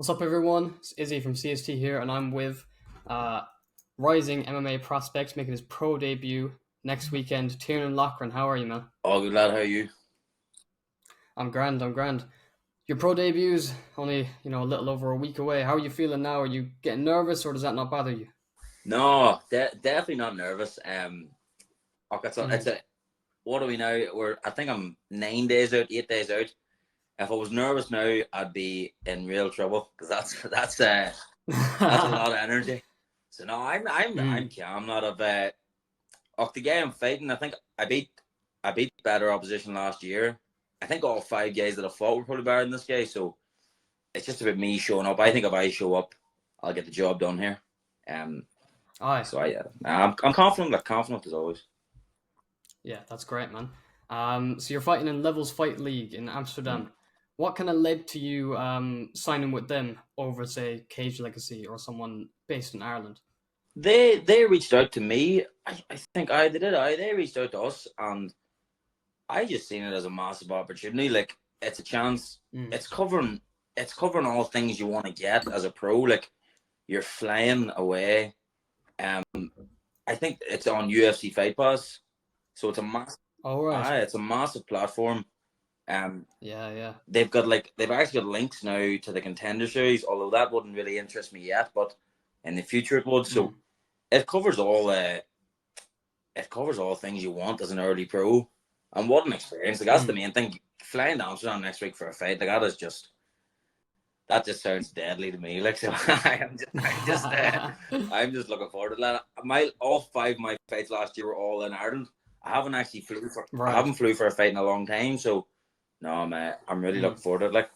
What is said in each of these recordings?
What's up, everyone? It's Izzy from CST here, and I'm with uh, rising MMA prospect making his pro debut next weekend, Tiarnan Loughran. How are you, man? Oh, good lad, how are you? I'm grand. I'm grand. Your pro debut's only a little over a week away. How are you feeling now? Are you getting nervous, or does that not bother you? No, definitely not nervous. Okay, it's Mm. a what are we now? I think I'm 9 days out, 8 days out. If I was nervous now, I'd be in real trouble because that's a lot of energy. So no, I'm Mm. calm. Not of of the guy I'm fighting. I think I beat better opposition last year. I think all five guys that I fought were probably better than this guy. So it's just about me showing up. I think if I show up, I'll get the job done here. Um, Aye. So I'm confident, like confident as always. Yeah, that's great, man. So you're fighting in Levels Fight League in Mm. Amsterdam. What kind of led to you signing with them over, say, Cage Legacy or someone based in Ireland? They reached out to me. I think I they did. They reached out to us, and I just seen it as a massive opportunity. Like it's a chance. Mm. It's covering. It's covering all things you want to get as a pro. Like you're flying away. Um, I think it's on UFC Fight Pass, so it's a massive. All right. It's a massive platform. Um, Yeah, yeah. they've actually got links now to the Contender Series, although that wouldn't really interest me yet, but in the future it would. So Mm. it covers all things you want as an early pro, and what an experience! Like that's the Mm. main thing. Flying to Amsterdam next week for a fight, like that just sounds deadly to me. Like so, I'm just looking forward to that. All five of my fights last year were all in Ireland. I Right. haven't flew for a fight in a long time, so no, I'm really looking Mm. forward to it. Like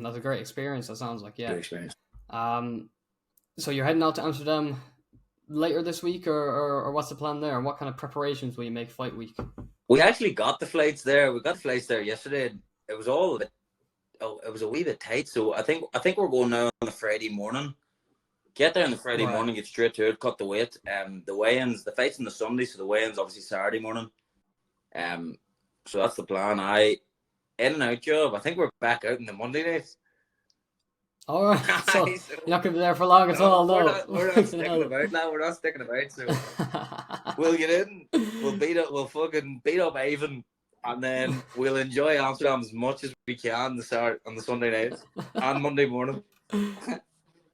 That's a great experience. That sounds like, good yeah. experience. Um, so you're heading out to Amsterdam later this week, or what's the plan there? And what kind of preparations will you make fight week? We actually got the flights there. We got the flights there yesterday. It was all a bit, oh, it was a wee bit tight. So I think we're going now on the Friday morning. Get there on the Friday Right. morning, get straight to it, cut the weight. The weigh-ins, the fights on the Sunday, so the weigh-ins obviously Saturday morning. Um, so that's the plan. In and out job. I think we're back out in the Monday days. All right. So So, you're not gonna be there for long at no, all, we're no. not. We're not Fucking sticking hell. about now. We're not sticking about. So we'll get in. We'll beat up. We'll fucking beat up Ivan, and then we'll enjoy Amsterdam as much as we can on the Sunday night and Monday morning.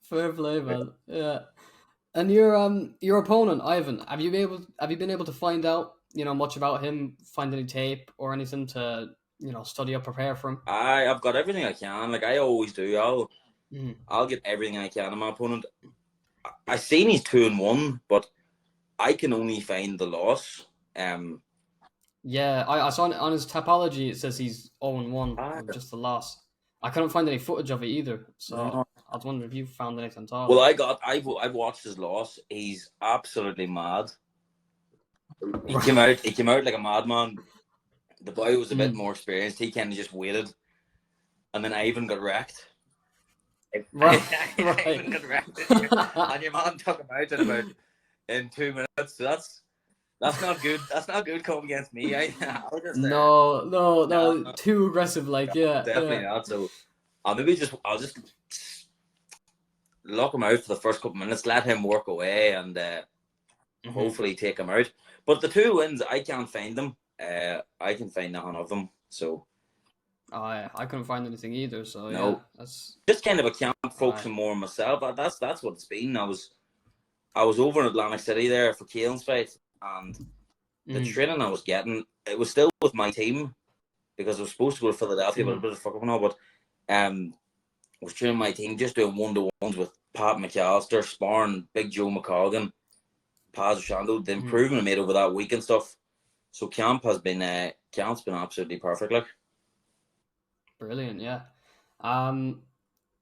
Fair play, man. Yeah. And your opponent, Ivan, have you been able to find out, much about him, find any tape or anything to, study up, prepare for him? I've got everything I can. Like I always do. Mm. I'll get everything I can on my opponent. I seen he's 2-1, but I can only find the loss. Um, Yeah, I saw on his topology it says he's 0-1 I with just the loss. I couldn't find any footage of it either, so no. I was wondering if you found anything at all. Well, I've watched his loss. He's absolutely mad. He came Right. out. He came out like a madman. The boy was a bit Mm. more experienced. He kind of just waited, and then Ivan got wrecked. Right, Ivan right. got wrecked, and your man took him out in 2 minutes. So that's not good. That's not good coming against me. I'll just No, no, no, no, too aggressive, like, yeah, definitely yeah. not. So I'll just lock him out for the first couple of minutes, let him work away, and Hmm. hopefully take him out. But the two wins, I can't find them. I can find none of them. So I couldn't find anything either, so yeah, no, that's just kind of a camp I. focusing more on myself. That's what it's been. I was over in Atlantic City there for Caolan's fight, and the Mm, training I was getting, it was still with my team because I was supposed to go to Philadelphia, but a mm, bit of fuck up and all. But I was training my team, just doing 1-to-1s with Pat McAllister, sparring Big Joe McColgan, Paz Shando, the mm. improvement I made over that week and stuff. So camp's been absolutely perfect. Like Brilliant, yeah. Um,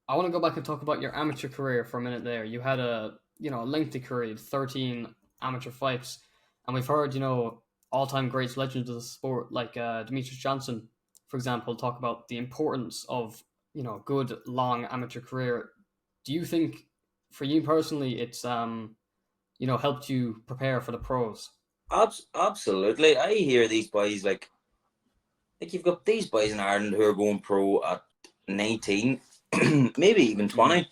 I want to go back and talk about your amateur career for a minute there. You had a lengthy career, 13 amateur fights, and we've heard, all-time greats, legends of the sport, like Demetrius Johnson, for example, talk about the importance of, a good, long amateur career. Do you think, for you personally, it's, helped you prepare for the pros? absolutely, I hear these boys like you've got these boys in Ireland who are going pro at 19. maybe even Mm. 20.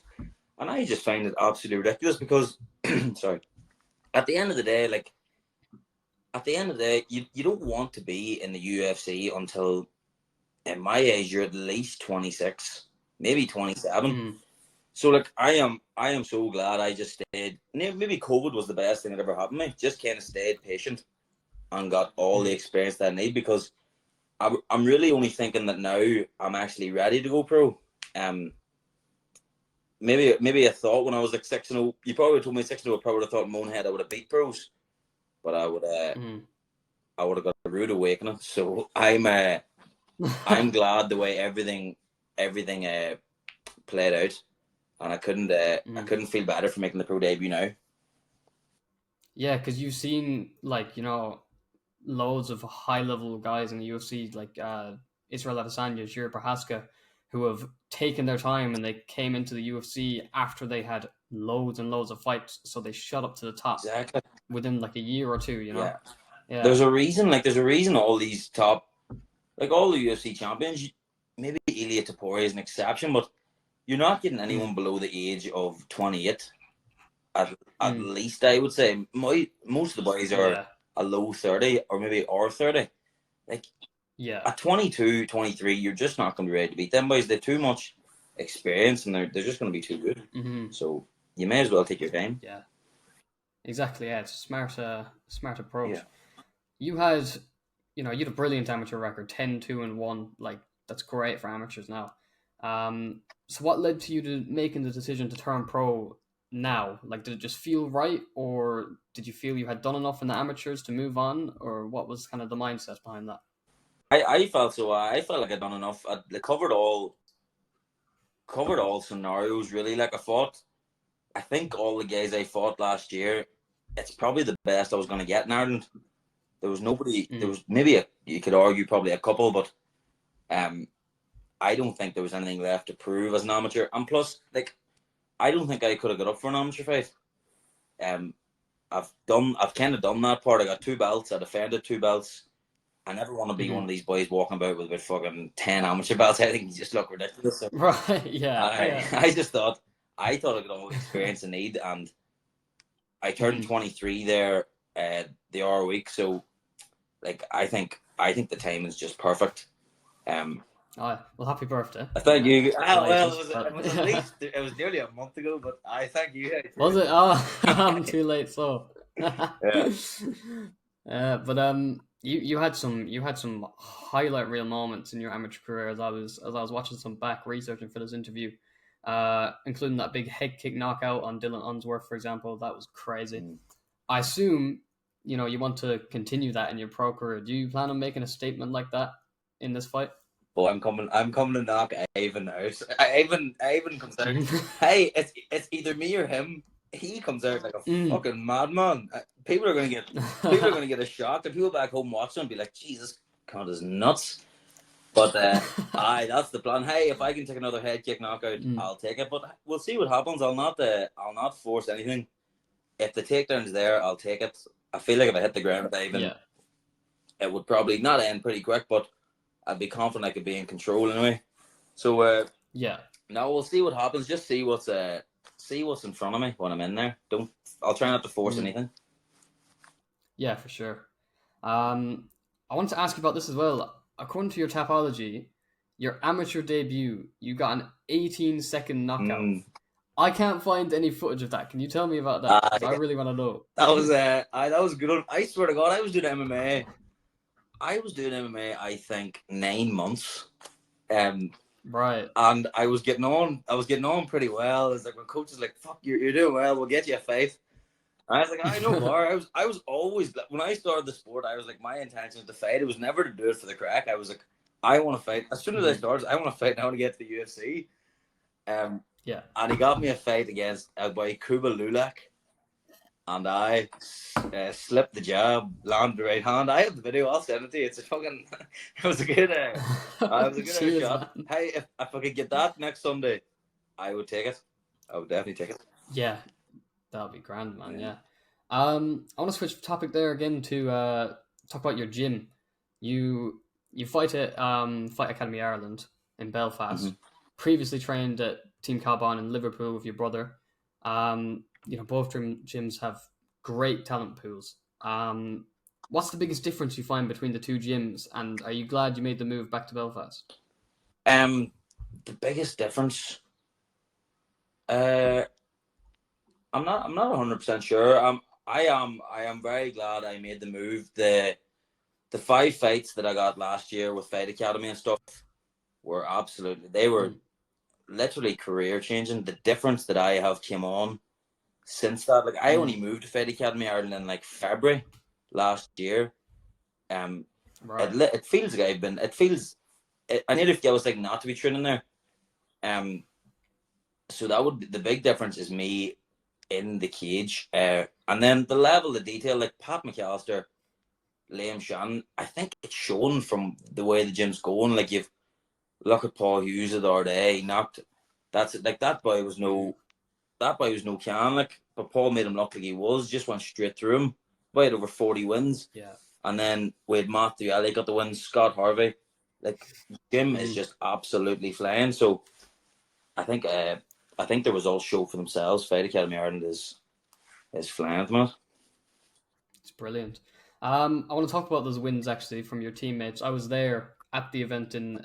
And I just find it absolutely ridiculous because, sorry, at the end of the day, you don't want to be in the UFC until, at my age, you're at least 26, maybe 27. Mm. So I am so glad I just stayed. Maybe COVID was the best thing that ever happened to me. Just kind of stayed patient and got all the Mm. experience that I need, because I'm really only thinking that now I'm actually ready to go pro. Um, maybe I thought when I was like 6-0, you probably told me 6-0, I probably would have thought in my own head I would have beat pros, but Mm. I would have got a rude awakening. So I'm glad the way everything played out, and I Mm. couldn't feel better for making the pro debut now. Yeah, because you've seen like loads of high level guys in the UFC like Israel Adesanya, Jiri Prochazka, who have taken their time and they came into the UFC after they had loads and loads of fights, so they shot up to the top Exactly. within like a year or two. Yeah. Yeah. There's a reason all these top, like all the UFC champions, maybe Ilia Topuria is an exception, but you're not getting Mm. anyone below the age of 28. At Mm. least I would say most of the boys are Yeah. a low 30 or maybe or 30. Like Yeah. at 22, 23, you're just not going to be ready to beat them boys. They've too much experience and they're just going to be too good. Mm-hmm. So you may as well take your time. Yeah. Exactly. Yeah, it's a smart Yeah. approach. You had, you had a brilliant amateur record, 10-2-1. Like that's great for amateurs now. So what led to you to making the decision to turn pro now? Like, did it just feel right, or did you feel you had done enough in the amateurs to move on, or what was kind of the mindset behind that? I felt so. I felt like I'd done enough. I covered all scenarios really. Like I think all the guys I fought last year, it's probably the best I was going to get in Ireland. There was nobody. There Mm. was maybe you could argue probably a couple, but um, I don't think there was anything left to prove as an amateur. And plus, like, I don't think I could have got up for an amateur fight. Um, I've kind of done that part. I got two belts. I defended two belts. I never want to be one Mm-hmm. of these boys walking about with about fucking 10 amateur belts. I think you just look ridiculous. So Right. Yeah. I Yeah. I just thought I thought I got all the experience I need, and I turned Mm-hmm. 23 there the other week. So like I think the time is just perfect. Um, Oh, well, happy birthday. I thank you. Well, Belated. it But was at least it was nearly a month ago, but I thank you. was it? Oh, I'm too late. So. Yeah. But you had some highlight reel moments in your amateur career as I was watching some back researching for this interview, including that big head kick knockout on Dylan Unsworth, for example. That was crazy. Mm. I assume you want to continue that in your pro career. Do you plan on making a statement like that in this fight? But I'm coming to knock Ivan out. Ivan comes out. Hey, it's either me or him. He comes out like a Mm. fucking madman. People are gonna get a shock. The people back home watching and be like, Jesus, God is nuts. But aye, that's the plan. Hey, if I can take another head kick knockout, Mm. I'll take it. But we'll see what happens. I'll not force anything. If the takedown's there, I'll take it. I feel like if I hit the ground with Ivan, Yeah. it would probably not end pretty quick, but I'd be confident I could be in control anyway. So Yeah. now we'll see what happens. Just see what's in front of me when I'm in there. Don't I'll try not to force Mm. anything. Yeah, for sure. I want to ask you about this as well. According to your Tapology, your amateur debut, you got an 18-second knockout. Mm. I can't find any footage of that. Can you tell me about that? Because I really want to know. That was good. I swear to God, I was doing MMA. I was doing MMA. I think 9 months. Um, Right. and I was getting on. I was getting on pretty well. It's like my coach is like, "Fuck, you're doing well. We'll get you a fight." And I was like, "I know more." I was always when I started the sport, I was like, my intention is to fight. It was never to do it for the crack. I was like, I want to fight. As soon as I Mhm. started, I want to fight. I want to get to the UFC. Um, Yeah. and he got me a fight against a boy Kuba Lulak, and I slipped the jab, landed the right hand. I have the video. I'll send it to you. It's a fucking. It was a good. It was a good Cheers, shot. man. Hey, if I could get that next Sunday, I would take it. I would definitely take it. Yeah, that would be grand, man. Yeah. Yeah. I want to switch topic there again to talk about your gym. You fight at Fight Academy Ireland in Mm-hmm. Belfast. previously trained at Team Caolan in Liverpool with your brother. Both gyms have great talent pools. What's the biggest difference you find between the two gyms, and are you glad you made the move back to Belfast? The biggest difference, uh, I'm not 100% sure. I am very glad I made the move. The 5 fights that I got last year with Fight Academy and stuff were they were Mm. literally career changing. The difference that I have came on since that, like I only Mm. moved to Fight Academy Ireland in like February last year. Um, Right. it feels like I nearly feel I was like not to be training there. So that would be the big difference is me in the cage, and then the level of detail, like Pat McAllister, Liam Shannon. I think it's shown from the way the gym's going. Like you've look at Paul Hughes the other day, he knocked. That's it. Like Mm. that boy was no can. Like, but Paul made him look like he was. Just went straight through him. Boy had over 40 wins, Yeah. and then with Matthew Ali got the win. Scott Harvey, like Jim is Mm. just absolutely flying. So I think the results show for themselves. Fight Academy Ireland is flying at the minute. It's brilliant. I want to talk about those wins actually from your teammates. I was there at the event in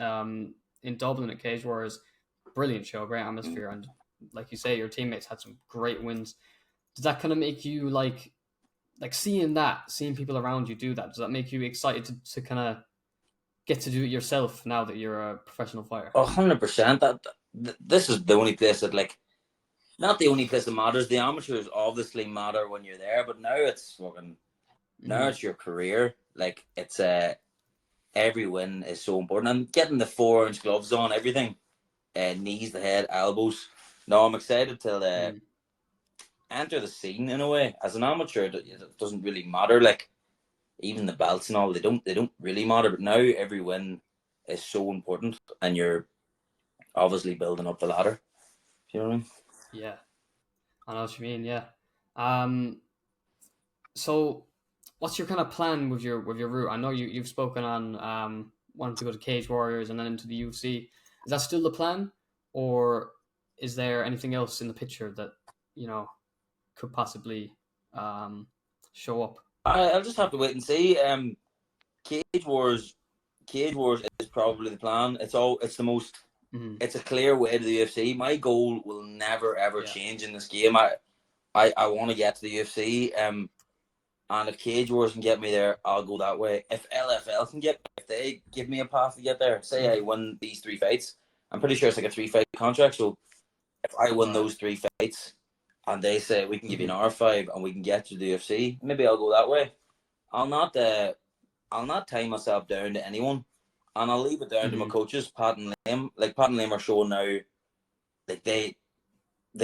Dublin at Cage Warriors. Brilliant show, great atmosphere, and like you say, your teammates had some great wins. Does that kind of make you like seeing people around you do that? Does that make you excited to kind of get to do it yourself now that you're a professional fighter? 100%. This is the only place that like not the only place that matters. The amateurs obviously matter when you're there, but now Mm-hmm. it's your career. Like it's every win is so important, and getting the 4 inch gloves on, everything, knees, the head, elbows. No, I'm excited to Mm. enter the scene in a way. As an amateur, it doesn't really matter. Like even the belts and all, they don't really matter. But now every win is so important, and you're obviously building up the ladder. You know what I mean? Yeah, I know what you mean. Yeah. Um. So, what's your kind of plan with your route? I know you've spoken on wanting to go to Cage Warriors and then into the UFC. Is that still the plan, or is there anything else in the picture that you know could possibly um, show up? I'll just have to wait and see. Cage Wars, Cage Wars is probably the plan. It's the most. Mm-hmm. It's a clear way to the UFC. My goal will never ever Yeah. change in this game. I want to get to the UFC. And if Cage Wars can get me there, I'll go that way. If they give me a path to get there, say I Mm-hmm. win these 3 fights, I'm pretty sure it's like a 3 fight contract. So if I win Right. those 3 fights, and they say we can give you Mm-hmm. an R5 and we can get you to the UFC, maybe I'll go that way. I'll not uh, I'll not tie myself down to anyone, and I'll leave it down to my Mm-hmm. coaches, Pat and Liam. Like Pat and Liam are showing now, like they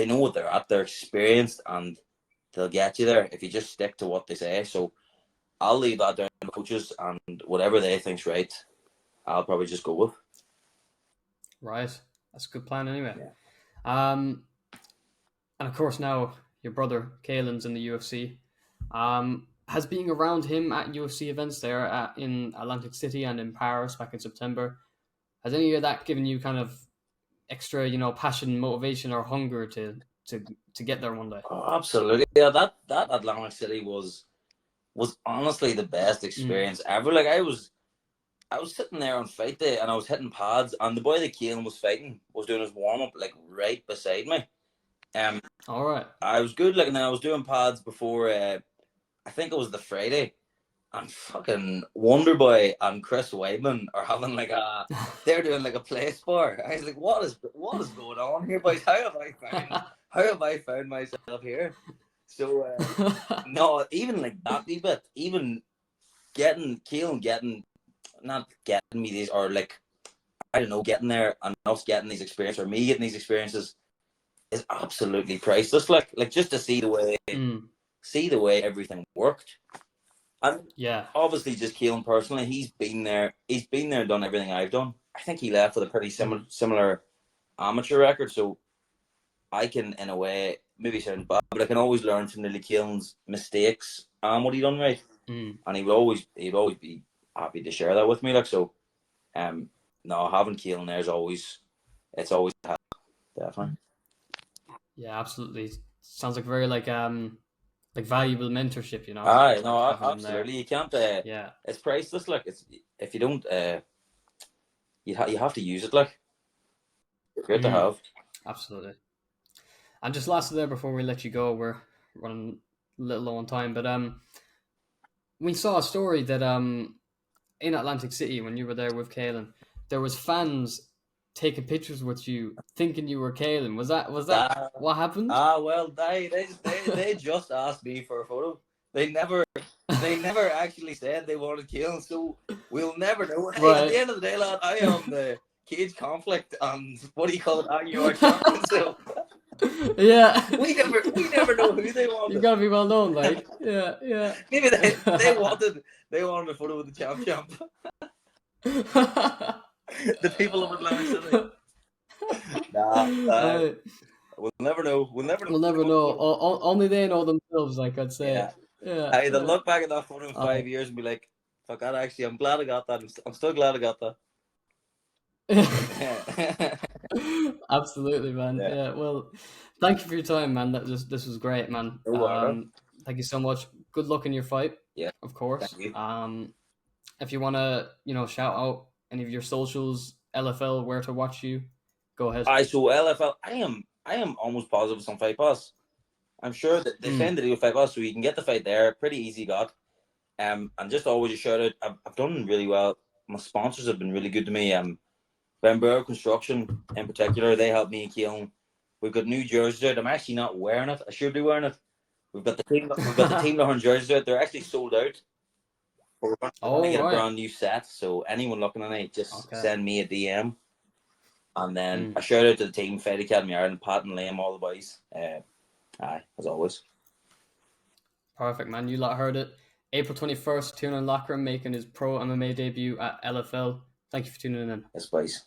know what they're at. They're experienced, and they'll get you there if you just stick to what they say. So I'll leave that down to the coaches, and whatever they think's right, I'll probably just go with. Right. That's a good plan anyway. Yeah. Um, and of course now your brother Caolan's in the UFC. Has being around him at UFC events there in Atlantic City and in Paris back in September, has any of that given you kind of extra, passion, motivation, or hunger to to get there one day? Oh, absolutely. Yeah, that Atlantic City was honestly the best Mm. experience ever. Like I was sitting there on fight day and I was hitting pads, and the boy that Keelan was fighting was doing his warm up like right beside me. Um, All right. I was good. Like, and then I was doing pads before. I think it was the Friday, and fucking Wonderboy and Chris Weidman are having they're doing like a play spar. I was like, what is going on here, boys? How have I found myself here? So no, even like that wee bit, even getting Keelan getting not getting me these, or like I don't know, getting there and us getting these experiences, or me getting these experiences is absolutely priceless. Like just to Mm. see the way everything worked. And Yeah. obviously just Keelan personally, he's been there, done everything I've done. I think he left with a pretty Mm. similar amateur record, so I can in a way maybe sound bad, but I can always learn from Lily Keelan's mistakes and what he done right. Mm. And he'd always be happy to share that with me. Like so no, having Keelan there is always it's always definitely. Yeah, absolutely. Sounds like very like valuable mentorship, you know, Aye, no, like having them there. absolutely. You can't. Yeah. It's priceless. Like it's if you don't, you have to use it. Like it's good to Mm, have. absolutely. And just lastly there before we let you go, we're running a little low on time, but we saw a story that in Atlantic City when you were there with Caolan, there was fans taking pictures with you thinking you were Caolan. Was that That, what happened? well, they just asked me for a photo. They never actually said they wanted to kill. So we'll never know. Hey, at the Right. end of the day, lad, I am the cage conflict and what do you call it? Are champion. So Yeah. we never know who they You wanted. gotta be well known, like. Yeah, yeah. Maybe they wanted a photo with the champ. The people of Atlantic City. Nah, Uh, we'll never know. We'll never know we'll who they never want the know. photo. Only they know themselves, like I'd say. Yeah. Yeah, I either yeah. look back at that photo in Oh. 5 years and be like, fuck that, actually, I'm glad I got that. I'm still glad I got that. Absolutely, man. Yeah. Yeah. Well, thank you for your time, man. This was great, man. No bother. Thank you so much. Good luck in your fight, Yeah. of course. Thank you. If you wanna, shout out any of your socials, LFL, where to watch you, go ahead. So LFL, I am almost positive it's on Fight Pass. I'm sure that they send the deal Fight Pass, so you can get the fight there. Pretty easy got. And just always a shout out. I've done really well. My sponsors have been really good to me. Bamboo Construction in particular, they helped me and Keelan. We've got new jerseys out. I'm actually not wearing it. I should be wearing it. We've got the team Loughran jerseys out. They're actually sold out. But we're going to Oh get a right. brand new set. So anyone looking on it, just Okay. send me a DM. And then a shout out to the team, Fight Academy Ireland, Pat and Liam, all the boys. Aye, as always. Perfect, man. You lot heard it. April 21st, Tiarnan Loughran making his pro MMA debut at LFL. Thank you for tuning in. Yes, boys.